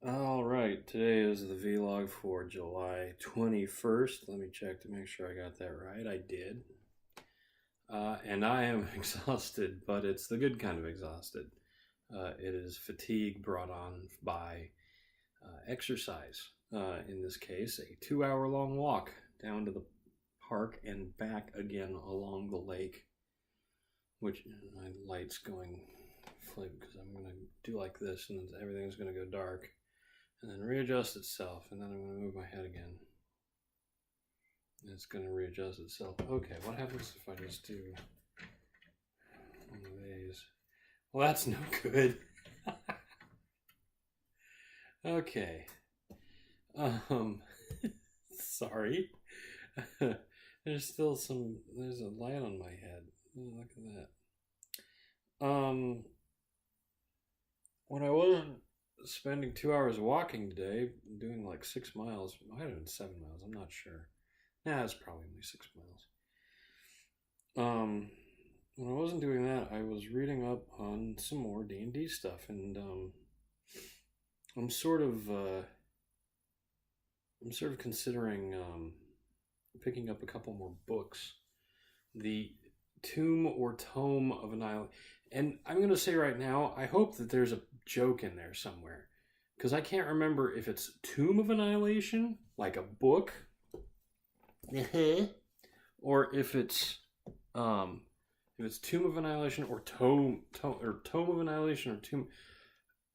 All right, today is the vlog for July 21st. Let me check to make sure I got that right. I did. And I am exhausted, but it's the good kind of exhausted. It is fatigue brought on by exercise. In this case, a 2 hour long walk down to the park and back again along the lake. Which my light's going flip because I'm going to do like this and then everything's going to go dark. And then readjust itself, and then I'm going to move my head again. It's going to readjust itself. Okay, what happens if I just do one of these? Well, that's no good. Okay. Sorry. There's a light on my head. Oh, look at that. When I wasn't spending 2 hours walking today, doing like 6 miles. Might have been 7 miles. I'm not sure. Nah, it's probably only 6 miles. When I wasn't doing that, I was reading up on some more D&D stuff, and I'm sort of considering picking up a couple more books. The Tomb or Tome of Annihilation. And I'm going to say right now, I hope that there's a joke in there somewhere. Because I can't remember if it's Tomb of Annihilation, like a book, or if it's Tomb of Annihilation or Tome of Annihilation or Tomb.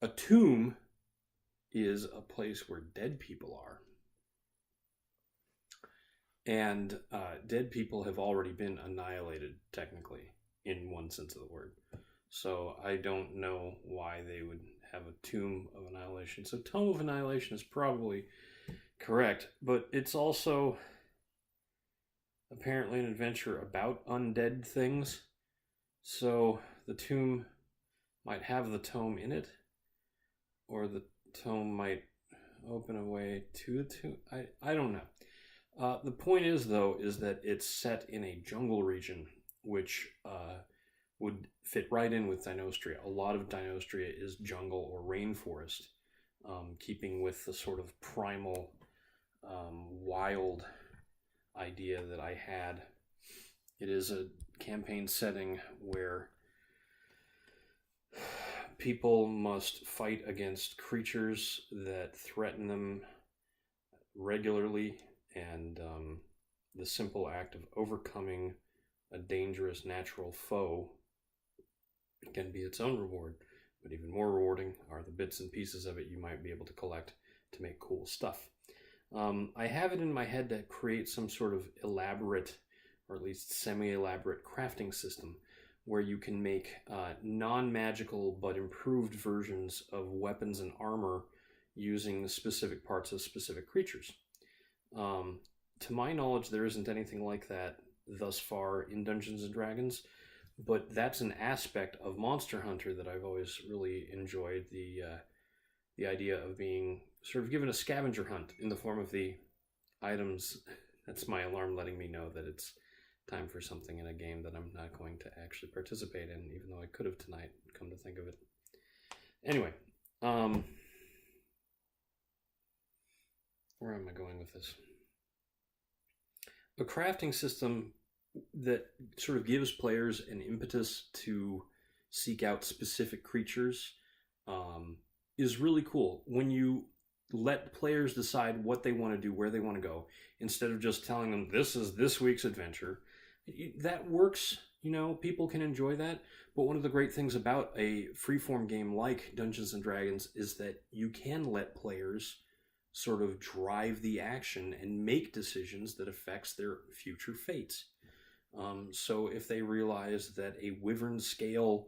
A tomb is a place where dead people are. And dead people have already been annihilated, technically, in one sense of the word. So I don't know why they would have a Tomb of Annihilation. So Tome of Annihilation is probably correct, but it's also apparently an adventure about undead things. So the tomb might have the tome in it, or the tome might open a way to the tomb. I don't know. The point is, though, is that it's set in a jungle region, which would fit right in with Dinostria. A lot of Dinostria is jungle or rainforest, keeping with the sort of primal, wild idea that I had. It is a campaign setting where people must fight against creatures that threaten them regularly, and the simple act of overcoming a dangerous natural foe can be its own reward. But even more rewarding are the bits and pieces of it you might be able to collect to make cool stuff. I have it in my head to create some sort of elaborate, or at least semi-elaborate crafting system where you can make non-magical but improved versions of weapons and armor using specific parts of specific creatures. To my knowledge, there isn't anything like that thus far in Dungeons & Dragons, but that's an aspect of Monster Hunter that I've always really enjoyed, the idea of being sort of given a scavenger hunt in the form of the items. That's my alarm letting me know that it's time for something in a game that I'm not going to actually participate in, even though I could have tonight, come to think of it. Anyway, where am I going with this? A crafting system that sort of gives players an impetus to seek out specific creatures is really cool. When you let players decide what they want to do, where they want to go, instead of just telling them, this is this week's adventure, that works. You know, people can enjoy that. But one of the great things about a freeform game like Dungeons & Dragons is that you can let players sort of drive the action and make decisions that affects their future fates. So if they realize that a wyvern scale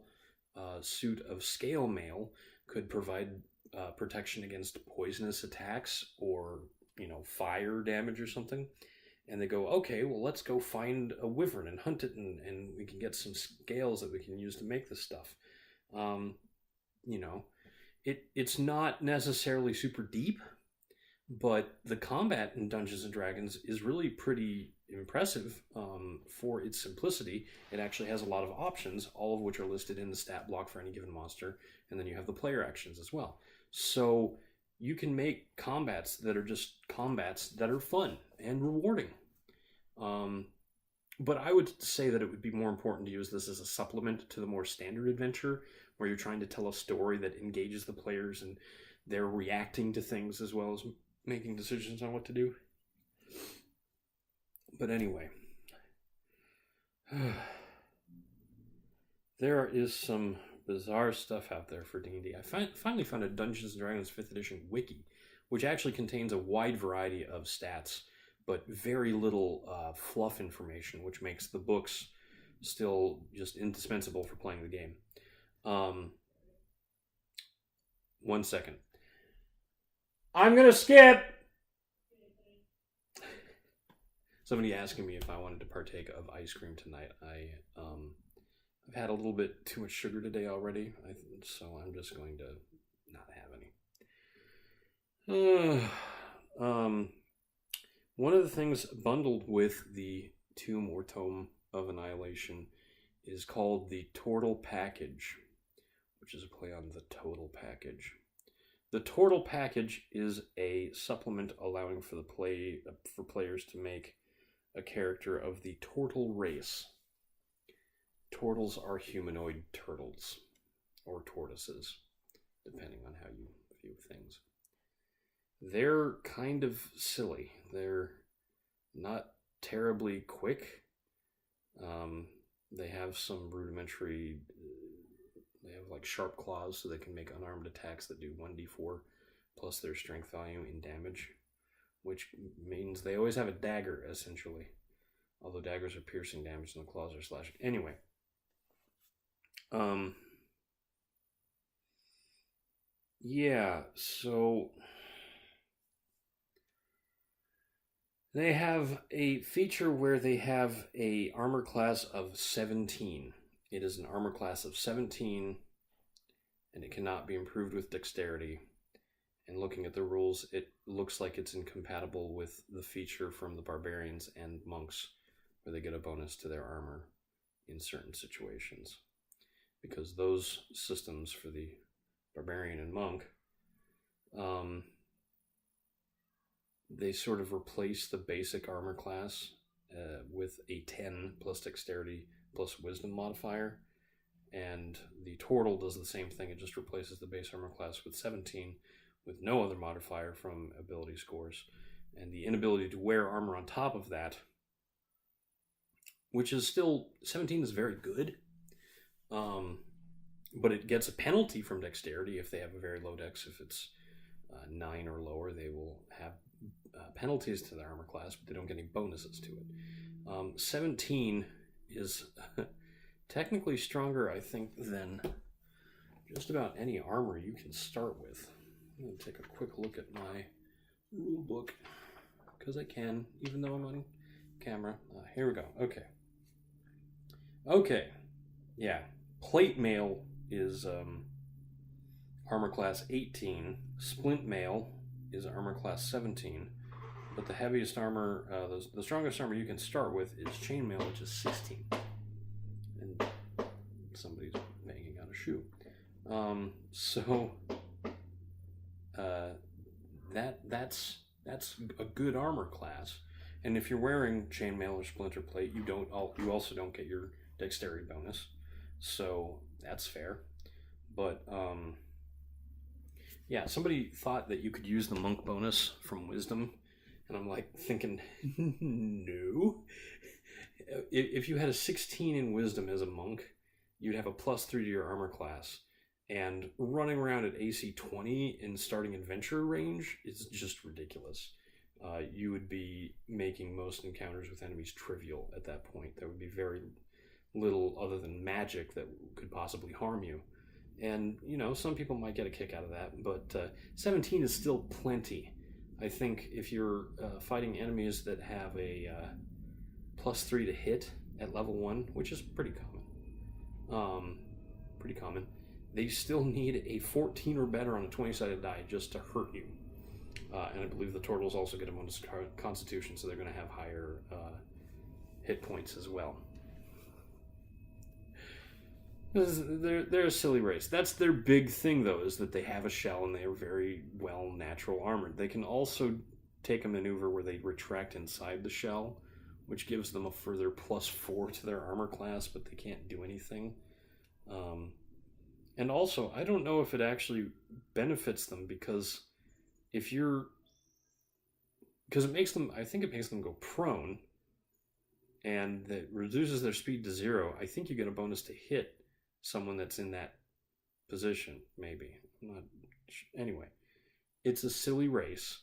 suit of scale mail could provide protection against poisonous attacks or, fire damage or something, and they go, okay, well, let's go find a wyvern and hunt it, and we can get some scales that we can use to make this stuff. It's not necessarily super deep, but the combat in Dungeons & Dragons is really pretty impressive for its simplicity. It actually has a lot of options, all of which are listed in the stat block for any given monster, and then you have the player actions as well. So you can make combats that are just combats that are fun and rewarding. But I would say that it would be more important to use this as a supplement to the more standard adventure, where you're trying to tell a story that engages the players and they're reacting to things as well as making decisions on what to do. But anyway, there is some bizarre stuff out there for D&D. I finally found a Dungeons & Dragons 5th edition wiki, which actually contains a wide variety of stats, but very little fluff information, which makes the books still just indispensable for playing the game. 1 second. I'm going to skip! Somebody asking me if I wanted to partake of ice cream tonight. I've had a little bit too much sugar today already, so I'm just going to not have any. One of the things bundled with the Tomb or Tome of Annihilation is called the Tortle Package, which is a play on the Total Package. The Tortle Package is a supplement allowing for players to make a character of the Tortle race. Tortles are humanoid turtles, or tortoises, depending on how you view things. They're kind of silly. They're not terribly quick. They have some rudimentary... They have like sharp claws, so they can make unarmed attacks that do 1d4 plus their strength value in damage, which means they always have a dagger, essentially. Although daggers are piercing damage and the claws are slashing. Anyway. Yeah, so they have a feature where they have a armor class of 17. It is an armor class of 17, and it cannot be improved with dexterity. And looking at the rules, it looks like it's incompatible with the feature from the barbarians and monks, where they get a bonus to their armor in certain situations. Because those systems for the barbarian and monk, they sort of replace the basic armor class with a 10 plus dexterity plus wisdom modifier, and the Tortle does the same thing. It just replaces the base armor class with 17 with no other modifier from ability scores, and the inability to wear armor on top of that, which is still 17 is very good, but it gets a penalty from dexterity if they have a very low dex. If it's 9 or lower, they will have penalties to their armor class, but they don't get any bonuses to it. 17 is technically stronger, I think, than just about any armor you can start with. I'm going to take a quick look at my rule book, because I can, even though I'm on camera. Here we go. Okay. Yeah. Plate mail is armor class 18. Splint mail is armor class 17. But the heaviest armor, the strongest armor you can start with is chainmail, which is 16. And somebody's banging out a shoe. That's a good armor class. And if you're wearing chainmail or splinter plate, you also don't get your dexterity bonus. So that's fair. But yeah, somebody thought that you could use the monk bonus from wisdom. And I'm like thinking, no. If you had a 16 in wisdom as a monk, you'd have a +3 to your armor class. And running around at AC 20 in starting adventure range is just ridiculous. You would be making most encounters with enemies trivial at that point. There would be very little other than magic that could possibly harm you. And, some people might get a kick out of that, but 17 is still plenty. I think if you're fighting enemies that have a +3 to hit at level 1, which is pretty common, they still need a 14 or better on a 20-sided die just to hurt you. And I believe the Tortles also get a bonus constitution, so they're going to have higher hit points as well. They're a silly race. That's their big thing, though, is that they have a shell and they are very well natural armored. They can also take a maneuver where they retract inside the shell, which gives them a further +4 to their armor class, but they can't do anything. Um, and also, I don't know if it actually benefits them because if you're because it makes them, I think it makes them go prone, and that reduces their speed to 0. I think you get a bonus to hit someone that's in that position, maybe. I'm not anyway. It's a silly race,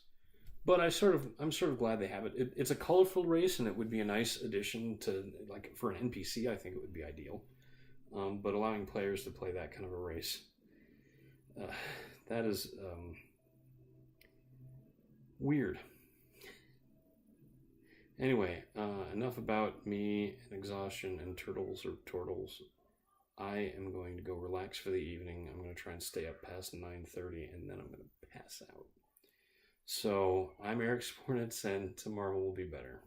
but I'm sort of glad they have it. It's a colorful race, and it would be a nice addition to, like, for an NPC. I think it would be ideal. But allowing players to play that kind of a race, that is weird. Anyway, enough about me and exhaustion and turtles or turtles. I am going to go relax for the evening. I'm going to try and stay up past 9:30, and then I'm going to pass out. So I'm Eric Spornitz, and tomorrow will be better.